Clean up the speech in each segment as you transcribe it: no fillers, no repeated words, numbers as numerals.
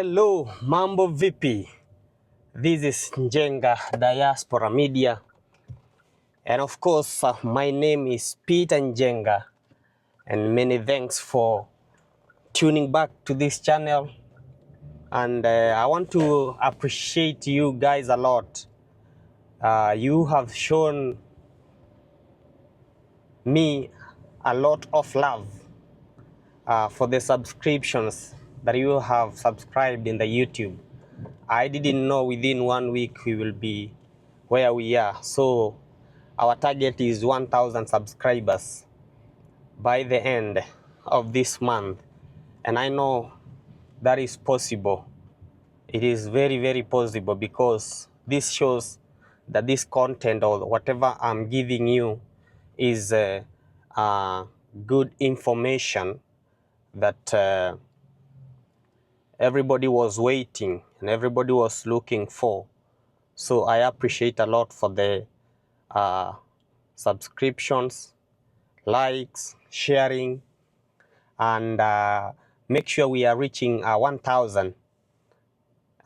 Hello, mambo vipi? This is Njenga Diaspora Media, and of course my name is Peter Njenga, and many thanks for tuning back to this channel. And I want to appreciate you guys a lot. You have shown me a lot of love for the subscriptions that you have subscribed in the YouTube. I didn't know within 1 week we will be where we are. So our target is 1,000 subscribers by the end of this month. And I know that is possible. It is very, very possible, because this shows that this content or whatever I'm giving you is good information that everybody was waiting and everybody was looking for. So I appreciate a lot for the subscriptions, likes, sharing, and make sure we are reaching 1,000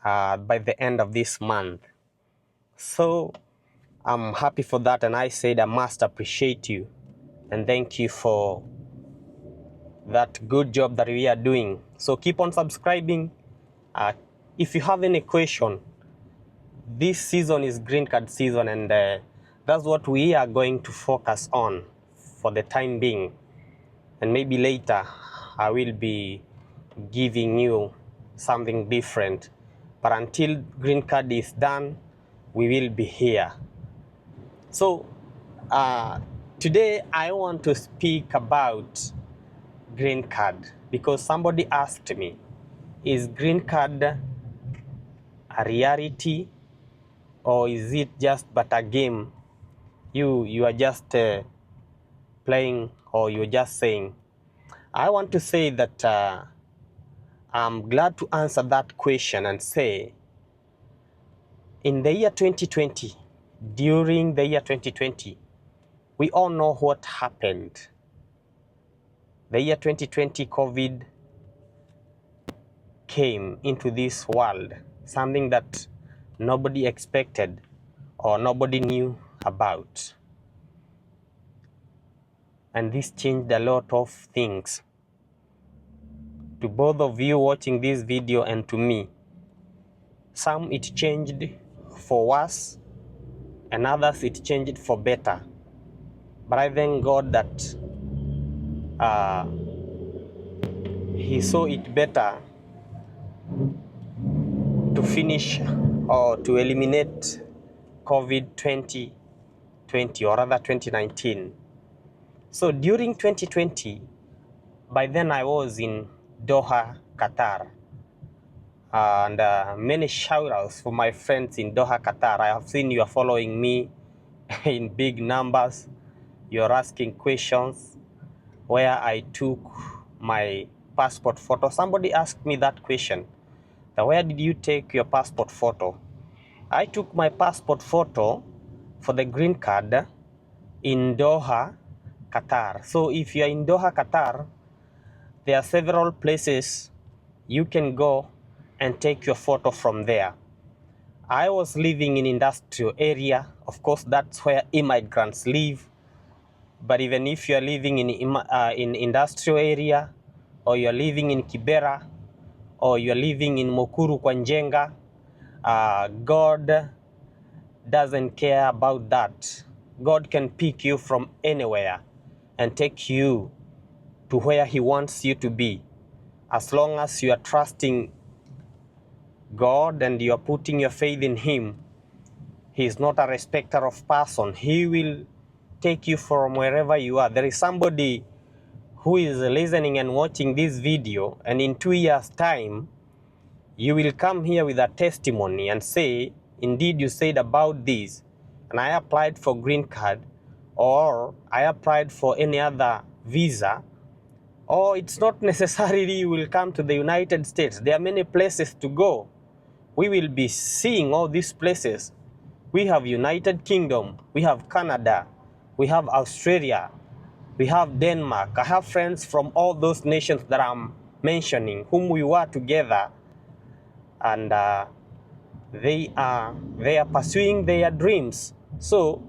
by the end of this month. So I'm happy for that, and I said I must appreciate you and thank you for that good job that we are doing. So keep on subscribing. If you have any question, this season is green card season, and that's what we are going to focus on for the time being. And maybe later I will be giving you something different. But until green card is done, we will be here. So today I want to speak about green card, because somebody asked me, is green card a reality, or is it just but a game you are just playing, or you're just saying? I want to say that I'm glad to answer that question and say, in the year 2020, during the year 2020, we all know what happened. The year 2020, COVID came into this world, something that nobody expected or nobody knew about. And this changed a lot of things. To both of you watching this video and to me, some it changed for worse, and others it changed for better. But I thank God that He saw it better to finish or to eliminate COVID 2020, or rather 2019. So during 2020, by then I was in Doha, Qatar. And many shout-outs for my friends in Doha, Qatar. I have seen you are following me in big numbers. You're asking questions where I took my passport photo. Somebody asked me that question, that where did you take your passport photo? I took my passport photo for the green card in Doha, Qatar. So if you're in Doha, Qatar, there are several places you can go and take your photo from there. I was living in industrial area. Of course, that's where immigrants live. But even if you're living in industrial area, or you're living in Kibera, or you're living in Mukuru kwa Njenga, God doesn't care about that. God can pick you from anywhere and take you to where He wants you to be. As long as you are trusting God and you are putting your faith in Him, He is not a respecter of person. He will take you from wherever you are. There is somebody who is listening and watching this video, and in 2 years' time, you will come here with a testimony and say, indeed you said about this, and I applied for green card, or I applied for any other visa, or it's not necessarily you will come to the United States. There are many places to go. We will be seeing all these places. We have United Kingdom, we have Canada, we have Australia, we have Denmark. I have friends from all those nations that I'm mentioning, whom we were together and they are pursuing their dreams. So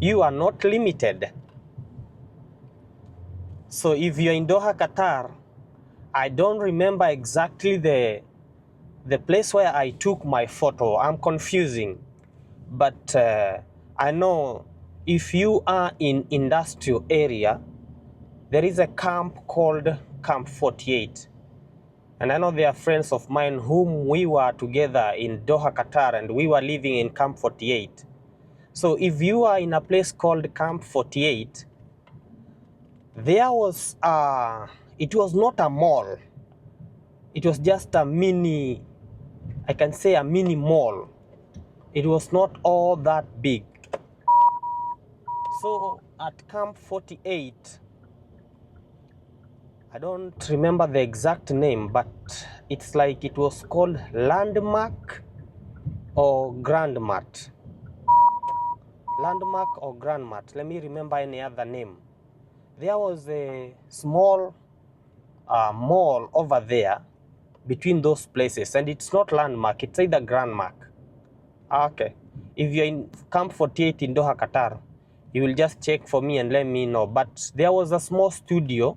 you are not limited. So if you're in Doha, Qatar, I don't remember exactly the place where I took my photo. I'm confusing. But I know if you are in industrial area, there is a camp called Camp 48. And I know there are friends of mine whom we were together in Doha, Qatar, and we were living in Camp 48. So if you are in a place called Camp 48, there was, it was not a mall. It was just a mini, I can say a mini mall. It was not all that big. So at Camp 48, I don't remember the exact name, but it's like it was called Landmark or Grandmat. Landmark or Grandmat. Let me remember any other name. There was a small mall over there between those places, and it's not Landmark, it's either Grandmark. Okay. If you're in Camp 48 in Doha, Qatar, you will just check for me and let me know. But there was a small studio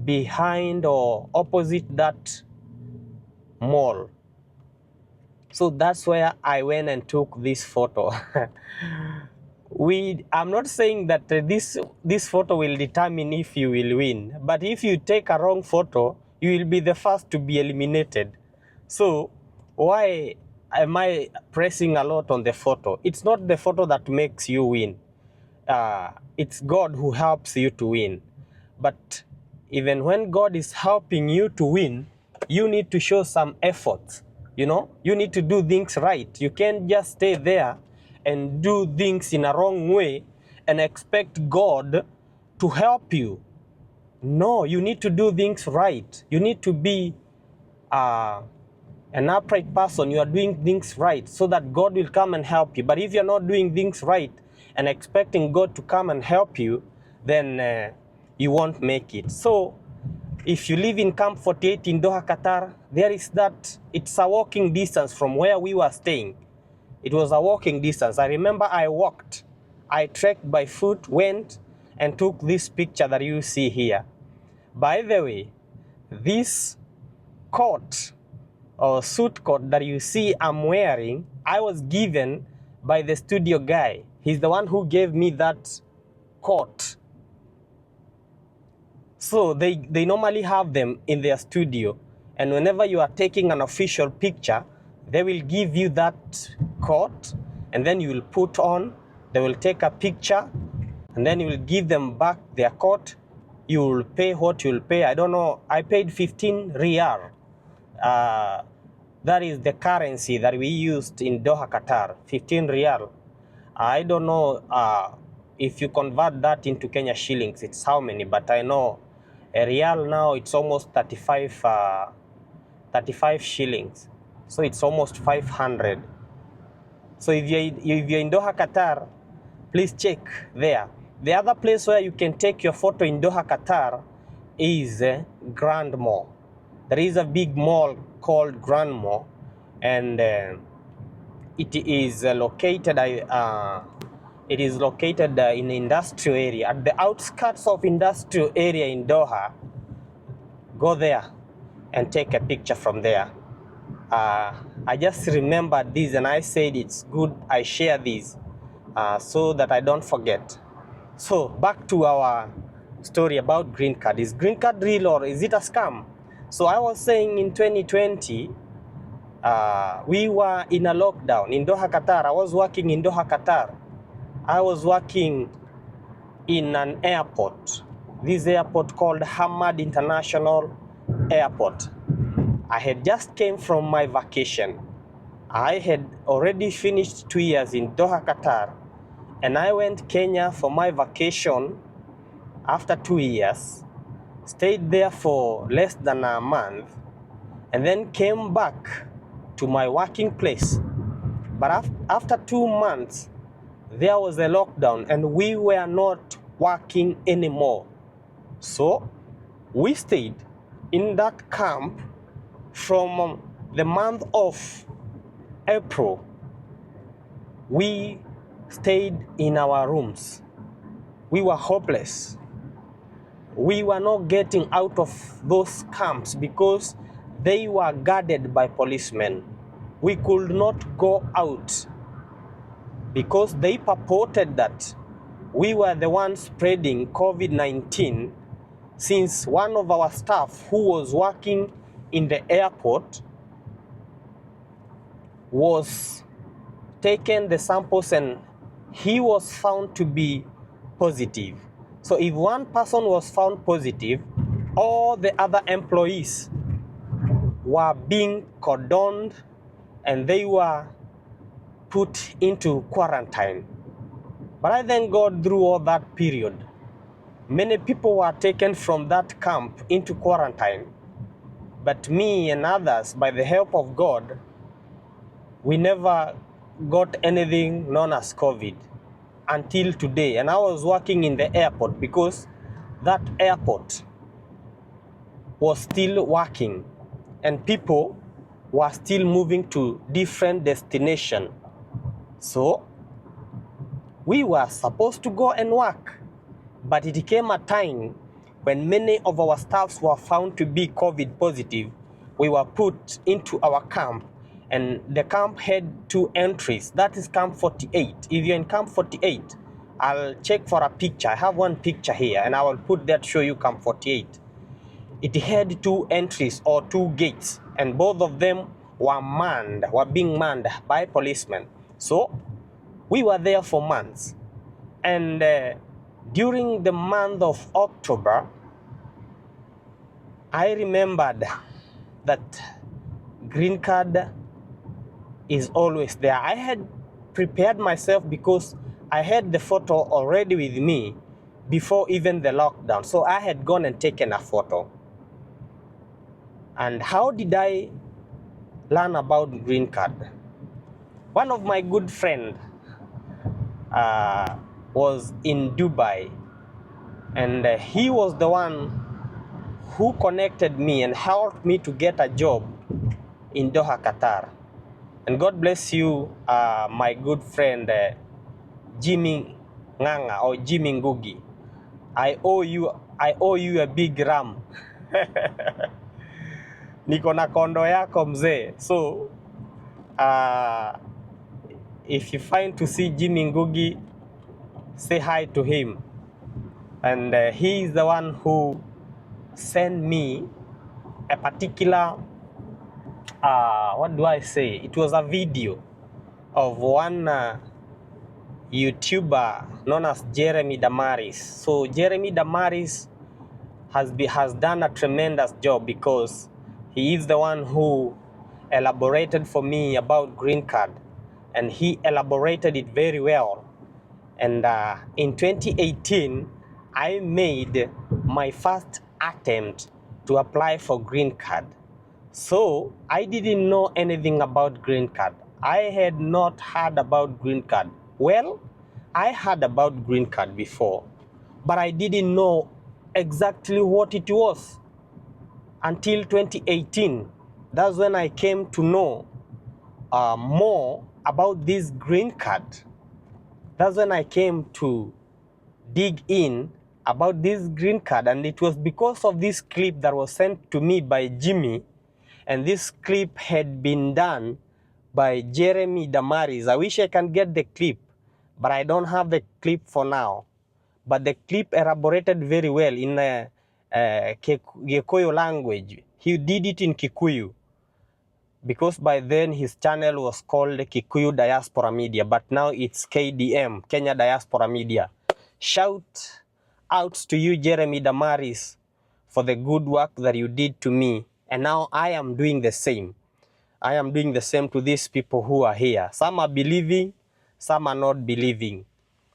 behind or opposite that mall. So that's where I went and took this photo. I'm not saying that this photo will determine if you will win, but if you take a wrong photo, you will be the first to be eliminated. So why am I pressing a lot on the photo? It's not the photo that makes you win. It's God who helps you to win. But even when God is helping you to win, you need to show some effort. You know, you need to do things right. You can't just stay there and do things in a wrong way and expect God to help you. No, you need to do things right. You need to be an upright person. You are doing things right so that God will come and help you. But if you're not doing things right and expecting God to come and help you, then you won't make it. So if you live in Camp 48 in Doha, Qatar, there is that, it's a walking distance from where we were staying. It was a walking distance. I remember I walked, I trekked by foot, went and took this picture that you see here. By the way, this coat or suit coat that you see I'm wearing, I was given by the studio guy. He's the one who gave me that coat. So they normally have them in their studio, and whenever you are taking an official picture, they will give you that coat, and then you will put on, they will take a picture, and then you will give them back their coat. You will pay what you will pay. I don't know, I paid 15 riyal. That is the currency that we used in Doha, Qatar, 15 riyal. I don't know if you convert that into Kenya shillings, it's how many, but I know a real now, it's almost 35 shillings. So it's almost 500. So if you're in Doha, Qatar, please check there. The other place where you can take your photo in Doha, Qatar is Grand Mall. There is a big mall called Grand Mall, and it is located in industrial area, at the outskirts of industrial area in Doha. Go there and take a picture from there. I just remembered this and I said it's good I share this so that I don't forget. So back to our story about green card. Is green card real or is it a scam? So I was saying in 2020, we were in a lockdown in Doha, Qatar. I was working in Doha, Qatar. I was working in an airport. This airport called Hamad International Airport. I had just came from my vacation. I had already finished 2 years in Doha, Qatar, and I went Kenya for my vacation after 2 years, stayed there for less than a month, and then came back to my working place. But after 2 months, there was a lockdown and we were not working anymore. So we stayed in that camp from the month of April, we stayed in our rooms. We were hopeless. We were not getting out of those camps because they were guarded by policemen. We could not go out because they purported that we were the ones spreading COVID-19, since one of our staff who was working in the airport was taken the samples and he was found to be positive. So if one person was found positive, all the other employees were being cordoned and they were put into quarantine. But I thank God through all that period, many people were taken from that camp into quarantine. But me and others, by the help of God, we never got anything known as COVID until today. And I was working in the airport because that airport was still working and people were still moving to different destinations. So we were supposed to go and work, but it came a time when many of our staffs were found to be COVID positive. We were put into our camp, and the camp had 2 entries. That is Camp 48. If you're in Camp 48, I'll check for a picture. I have one picture here, and I will put that, show you Camp 48. It had 2 entries or 2 gates, and both of them were being manned by policemen. So we were there for months. And during the month of October, I remembered that green card is always there. I had prepared myself because I had the photo already with me before even the lockdown. So I had gone and taken a photo. And how did I learn about green card? One of my good friends was in Dubai, and he was the one who connected me and helped me to get a job in Doha, Qatar. And God bless you, my good friend Jimmy Nganga or Jimmy Ngugi. I owe you a big ram. Niko na kondo yako mzee. So if you find to see Jimmy Ngugi, say hi to him. And he is the one who sent me a particular what do I say? It was a video of one YouTuber known as Jeremy Damaris. So Jeremy Damaris has done a tremendous job because he is the one who elaborated for me about green card, and he elaborated it very well. And in 2018, I made my first attempt to apply for green card. So I didn't know anything about green card. I had not heard about green card. Well, I heard about green card before, but I didn't know exactly what it was until 2018. That's when I came to know more about this green card. That's when I came to dig in about this green card, and it was because of this clip that was sent to me by Jimmy, and this clip had been done by Jeremy Damaris. I wish I can get the clip, but I don't have the clip for now. But the clip elaborated very well in Kikuyu language. He did it in Kikuyu, because by then his channel was called Kikuyu Diaspora Media, but now it's KDM, Kenya Diaspora Media. Shout out to you, Jeremy Damaris, for the good work that you did to me. And now I am doing the same. I am doing the same to these people who are here. Some are believing, some are not believing.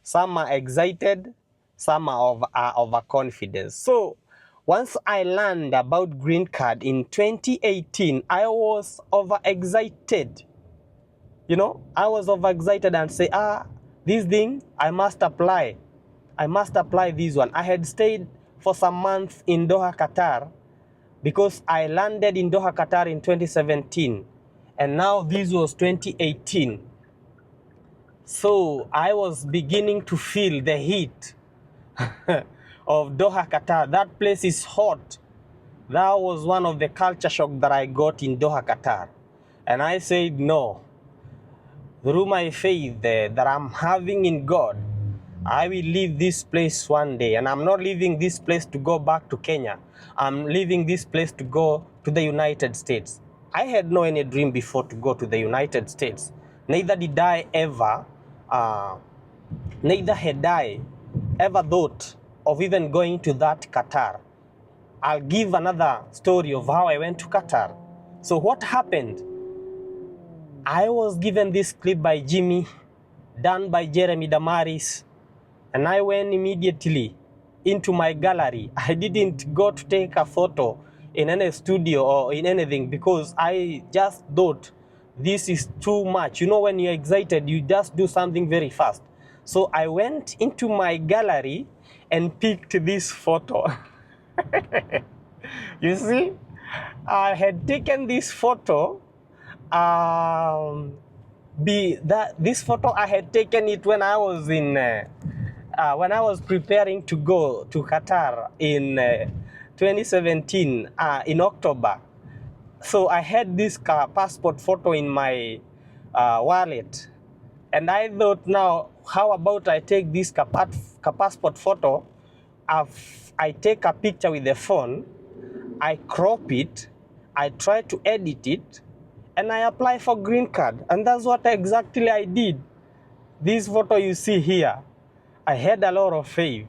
Some are excited, some are overconfident. So once I learned about green card in 2018, I was overexcited. You know, I was overexcited and say, this thing, I must apply. I must apply this one. I had stayed for some months in Doha, Qatar, because I landed in Doha, Qatar in 2017, and now this was 2018. So I was beginning to feel the heat of Doha, Qatar. That place is hot. That was one of the culture shock that I got in Doha, Qatar. And I said, no, through my faith that I'm having in God, I will leave this place one day. And I'm not leaving this place to go back to Kenya. I'm leaving this place to go to the United States. I had no any dream before to go to the United States. Neither did I ever, neither had I ever thought of even going to that Qatar. I'll give another story of how I went to Qatar. So what happened? I was given this clip by Jimmy, done by Jeremy Damaris, and I went immediately into my gallery. I didn't go to take a photo in any studio or in anything because I just thought this is too much. You know, when you're excited, you just do something very fast. So I went into my gallery and picked this photo. You see, I had taken this photo. This photo I had taken it when I was in when I was preparing to go to Qatar in 2017 in October. So I had this passport photo in my wallet, and I thought, now how about I take this passport photo, I take a picture with the phone, I crop it, I try to edit it, and I apply for green card. And that's what exactly I did. This photo you see here, I had a lot of faith.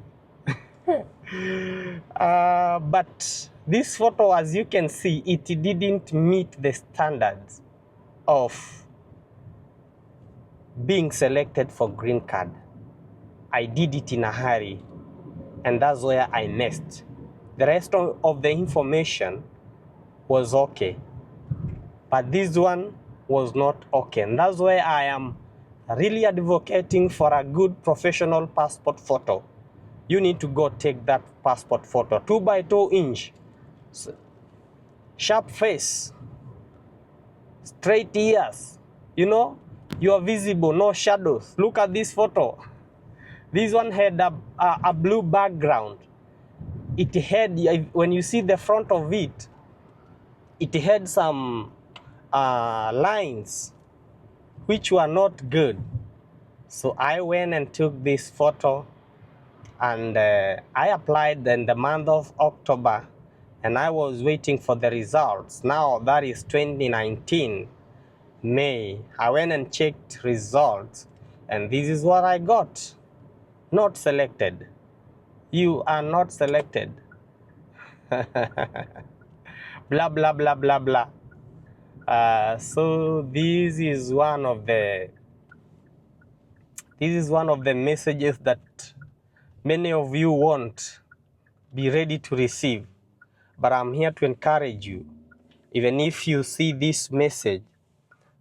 But this photo, as you can see, it didn't meet the standards of being selected for green card. I did it in a hurry, and that's where I missed. The rest of the information was okay, but this one was not okay. And that's why I am really advocating for a good professional passport photo. You need to go take that passport photo, 2 by 2 inch, sharp face, straight ears, you know, you are visible, no shadows. Look at this photo. This one had a blue background. It had, when you see the front of it, it had some lines which were not good. So I went and took this photo, and I applied in the month of October, and I was waiting for the results. Now that is 2019 May. I went and checked results, and this is what I got. Not selected. You are not selected. Blah blah blah blah blah. So this is one of the messages that many of you won't be ready to receive, but I'm here to encourage you. Even if you see this message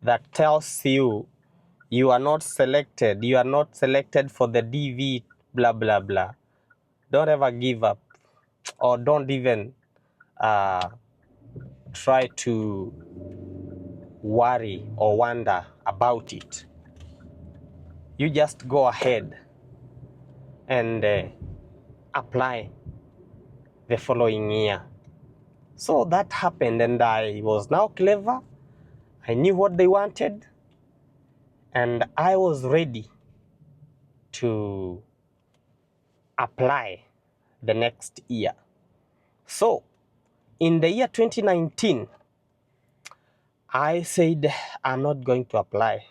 that tells you you are not selected for the DV, blah blah blah, don't ever give up, or don't even try to worry or wonder about it. You just go ahead and apply the following year. So that happened, and I was now clever. I knew what they wanted, and I was ready to apply the next year. So in the year 2019, I said I'm not going to apply.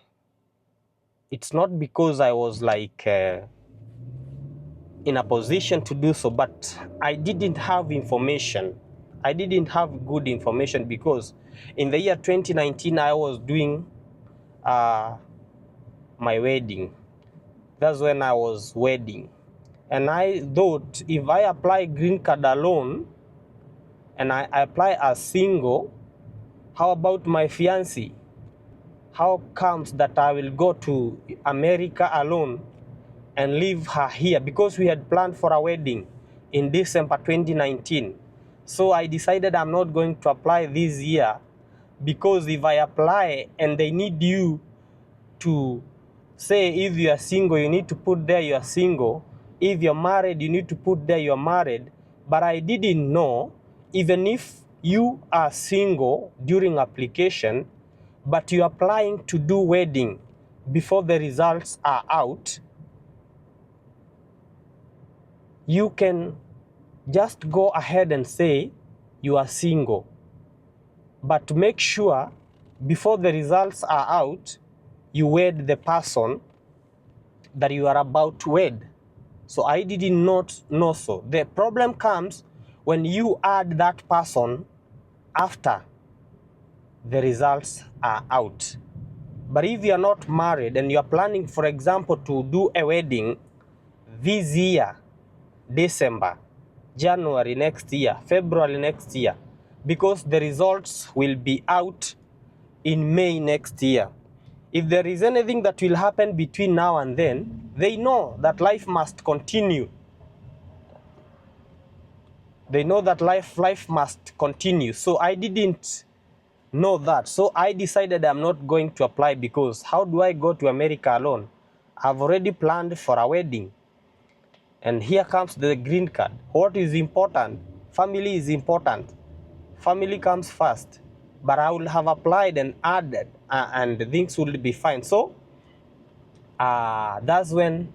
It's not because I was like in a position to do so, but I didn't have information. I didn't have good information, because in the year 2019 I was doing my wedding. That's when I was wedding, and I thought if I apply green card alone and I apply as single, how about my fiancé? How comes that I will go to America alone and leave her here? Because we had planned for a wedding in December 2019. So I decided I'm not going to apply this year, because if I apply and they need you to say if you are single, you need to put there you are single. If you're married, you need to put there you're married. But I didn't know, even if you are single during application, but you're applying to do wedding before the results are out, you can just go ahead and say you are single. But make sure before the results are out, you wed the person that you are about to wed. So I did not know so. The problem comes when you add that person after the results are out. But if you are not married and you are planning, for example, to do a wedding this year, December, January next year, February next year, because the results will be out in May next year. If there is anything that will happen between now and then, they know that life must continue. They know that life must continue. So I didn't know that. So I decided I'm not going to apply, because how do I go to America alone? I've already planned for a wedding. And here comes the green card. What is important? Family is important. Family comes first. But I will have applied and added, and things will be fine. So that's when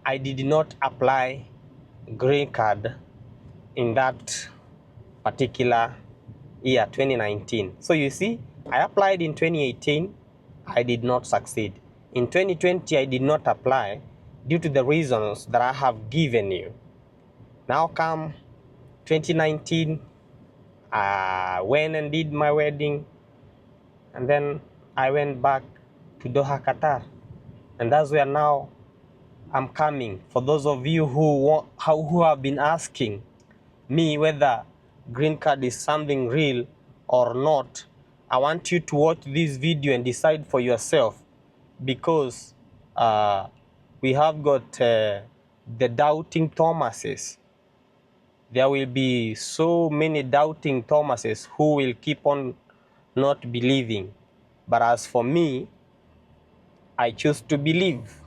I did not apply green card in that particular year, 2019. So you see, I applied in 2018, I did not succeed. In 2020, I did not apply due to the reasons that I have given you. Now come 2019, I went and did my wedding, and then I went back to Doha, Qatar. And that's where now I'm coming. For those of you who have been asking me whether green card is something real or not, I want you to watch this video and decide for yourself, because we have got the doubting Thomases. There will be so many doubting Thomases who will keep on not believing. But as for me, I choose to believe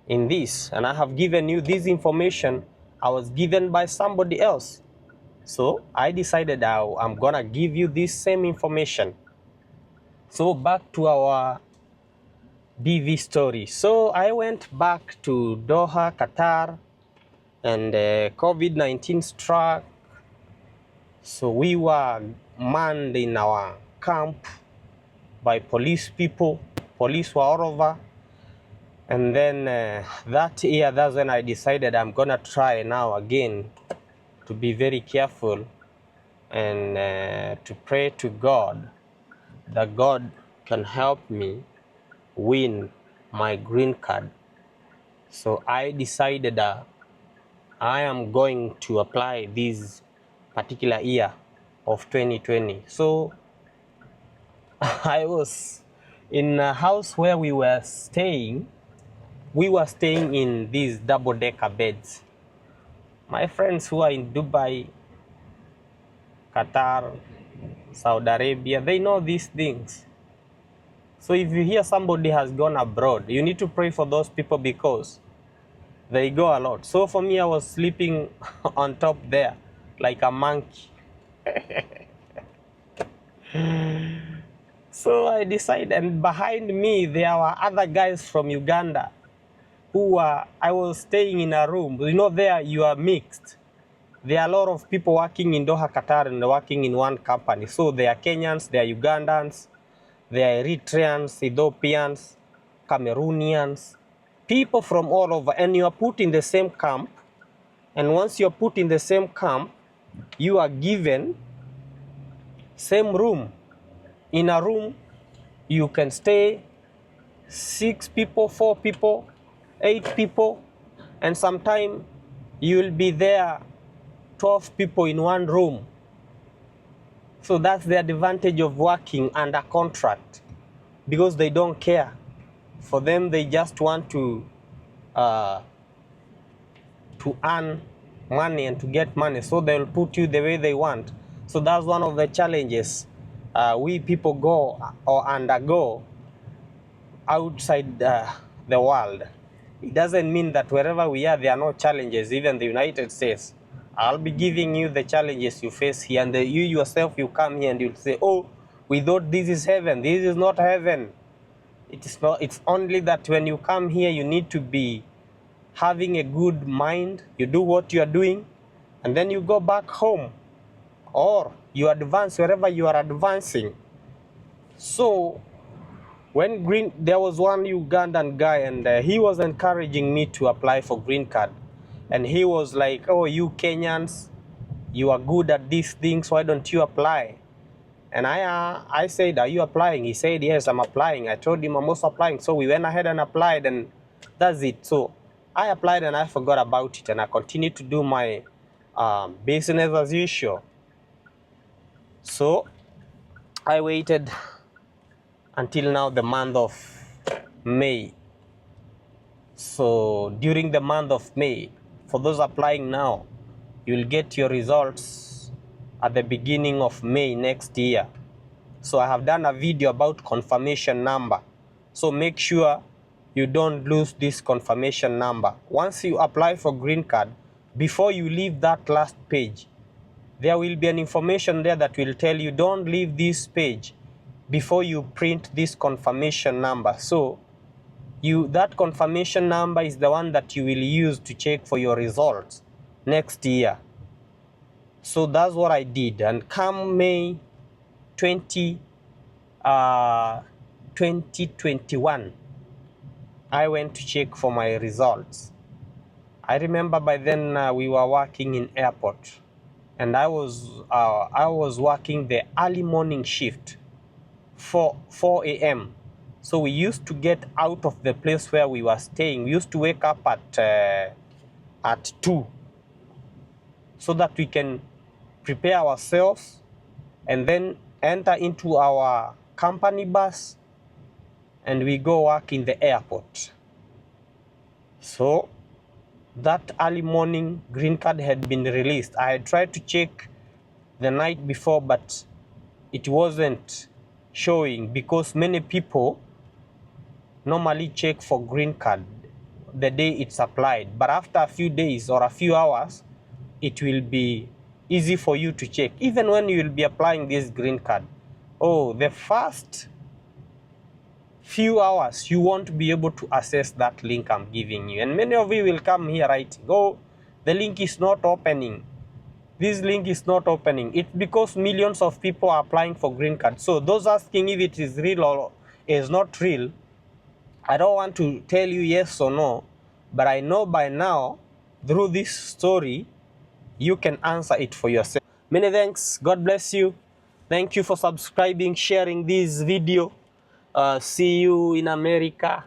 in this, and I have given you this information. I was given by somebody else. So I decided I'm gonna give you this same information. So back to our BV story. So I went back to Doha, Qatar, and COVID-19 struck. So we were manned in our camp by police people. Police were all over. And then that year, that's when I decided I'm gonna try now again to be very careful and to pray to God that God can help me win my green card. So I decided I am going to apply this particular year of 2020. So I was in a house where we were staying. We were staying in these double-decker beds. My friends who are in Dubai, Qatar, Saudi Arabia, they know these things. So if you hear somebody has gone abroad, you need to pray for those people, because they go a lot. So for me, I was sleeping on top there like a monkey. So I decided, and behind me there were other guys from Uganda who were, I was staying in a room. You know, there you are mixed. There are a lot of people working in Doha, Qatar, and working in one company. So they are Kenyans, they are Ugandans, they are Eritreans, Ethiopians, Cameroonians, people from all over, and you are put in the same camp. And once you are put in the same camp, you are given same room. In a room, you can stay 6 people, 4 people, 8 people, and sometimes you will be there 12 people in one room. So that's the advantage of working under contract, because they don't care. For them, they just want to earn money and to get money, so they'll put you the way they want. So that's one of the challenges we people go or undergo outside the world. It doesn't mean that wherever we are, there are no challenges, even the United States. I'll be giving you the challenges you face here, and you yourself, you come here and you'll say, oh, we thought this is heaven. This is not heaven. It is not. It's only that when you come here, you need to be having a good mind. You do what you are doing, and then you go back home, or you advance wherever you are advancing. So there was one Ugandan guy, and he was encouraging me to apply for green card, and he was like, oh, you Kenyans, you are good at these things, why don't you apply? And I said, are you applying? He said, yes, I'm applying. I told him I'm also applying. So we went ahead and applied, and that's it. So I applied and I forgot about it, and I continued to do my business as usual. So I waited until now, the month of May. So during the month of May, for those applying now, you'll get your results at the beginning of May next year. So I have done a video about confirmation number. So make sure you don't lose this confirmation number. Once you apply for green card, before you leave that last page, there will be an information there that will tell you don't leave this page before you print this confirmation number. So that confirmation number is the one that you will use to check for your results next year. So that's what I did, and come May 2021, I went to check for my results. I remember by then we were working in airport, and I was working the early morning shift, 4 a.m. So we used to get out of the place where we were staying. We used to wake up at 2, so that we can prepare ourselves and then enter into our company bus, and we go work in the airport. So that early morning green card had been released. I had tried to check the night before, but it wasn't showing, because many people normally check for green card the day it's applied, but after a few days or a few hours, it will be easy for you to check. Even when you will be applying this green card, the first few hours you won't be able to access that link I'm giving you, and many of you will come here writing, oh, the link is not opening, this link is not opening. It's because millions of people are applying for green card. So those asking if it is real or is not real, I don't want to tell you yes or no, but I know by now, through this story, you can answer it for yourself. Many thanks. God bless you. Thank you for subscribing, sharing this video. See you in America.